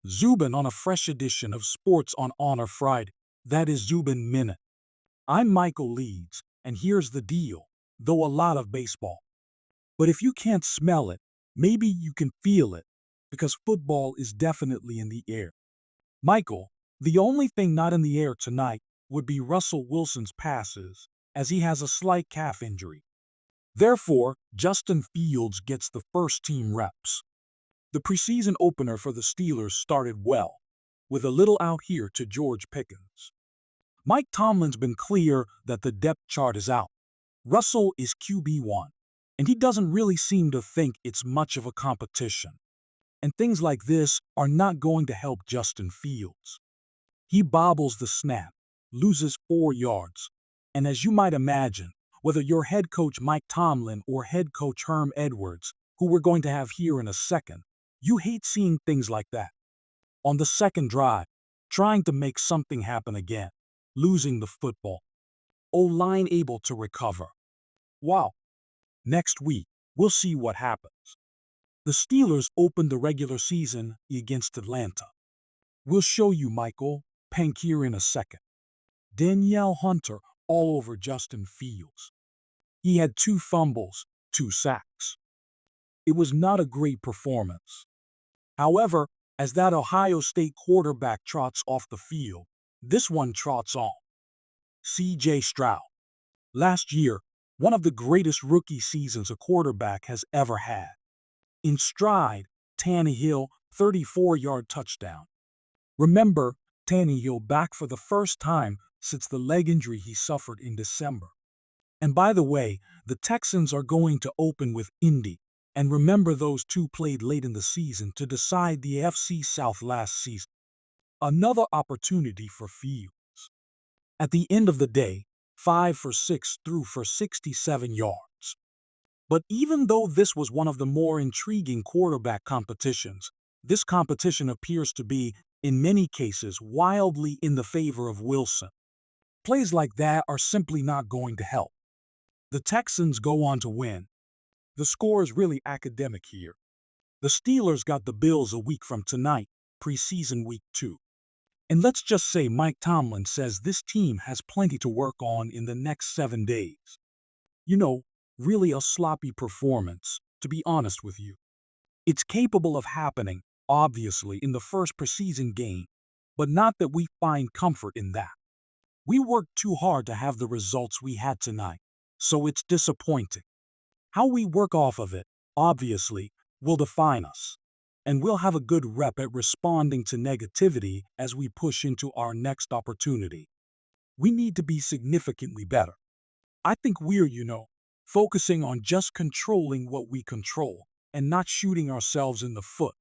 Zubin on a fresh edition of Sports on Honor Friday. That is Zubin Minute. I'm Michael Leeds, and here's the deal, though a lot of baseball. But if you can't smell it, maybe you can feel it, because football is definitely in the air. Michael, the only thing not in the air tonight would be Russell Wilson's passes, as he has a slight calf injury. Therefore, Justin Fields gets the first team reps. The preseason opener for the Steelers started well, with a little out here to George Pickens. Mike Tomlin's been clear that the depth chart is out. Russell is QB1, and he doesn't really seem to think it's much of a competition. And things like this are not going to help Justin Fields. He bobbles the snap, loses 4 yards, and as you might imagine, whether you're head coach Mike Tomlin or head coach Herm Edwards, who we're going to have here in a second, you hate seeing things like that. On the second drive, trying to make something happen again, losing the football. O-line able to recover. Wow. Next week, we'll see what happens. The Steelers opened the regular season against Atlanta. We'll show you Michael Pank here in a second. Danielle Hunter all over Justin Fields. He had 2 fumbles, 2 sacks. It was not a great performance. However, as that Ohio State quarterback trots off the field, this one trots on. C.J. Stroud. Last year, one of the greatest rookie seasons a quarterback has ever had. In stride, Tannehill, 34-yard touchdown. Remember, Tannehill back for the first time since the leg injury he suffered in December. And by the way, the Texans are going to open with Indy. And remember those 2 played late in the season to decide the AFC South last season. Another opportunity for Fields. At the end of the day, 5 for 6 threw for 67 yards. But even though this was one of the more intriguing quarterback competitions, this competition appears to be, in many cases, wildly in the favor of Wilson. Plays like that are simply not going to help. The Texans go on to win. The score is really academic here. The Steelers got the Bills a week from tonight, preseason week 2. And let's just say Mike Tomlin says this team has plenty to work on in the next 7 days. You know, really a sloppy performance, to be honest with you. It's capable of happening, obviously, in the first preseason game, but not that we find comfort in that. We worked too hard to have the results we had tonight, so it's disappointing. How we work off of it, obviously, will define us. And we'll have a good rep at responding to negativity as we push into our next opportunity. We need to be significantly better. I think we're, focusing on just controlling what we control and not shooting ourselves in the foot.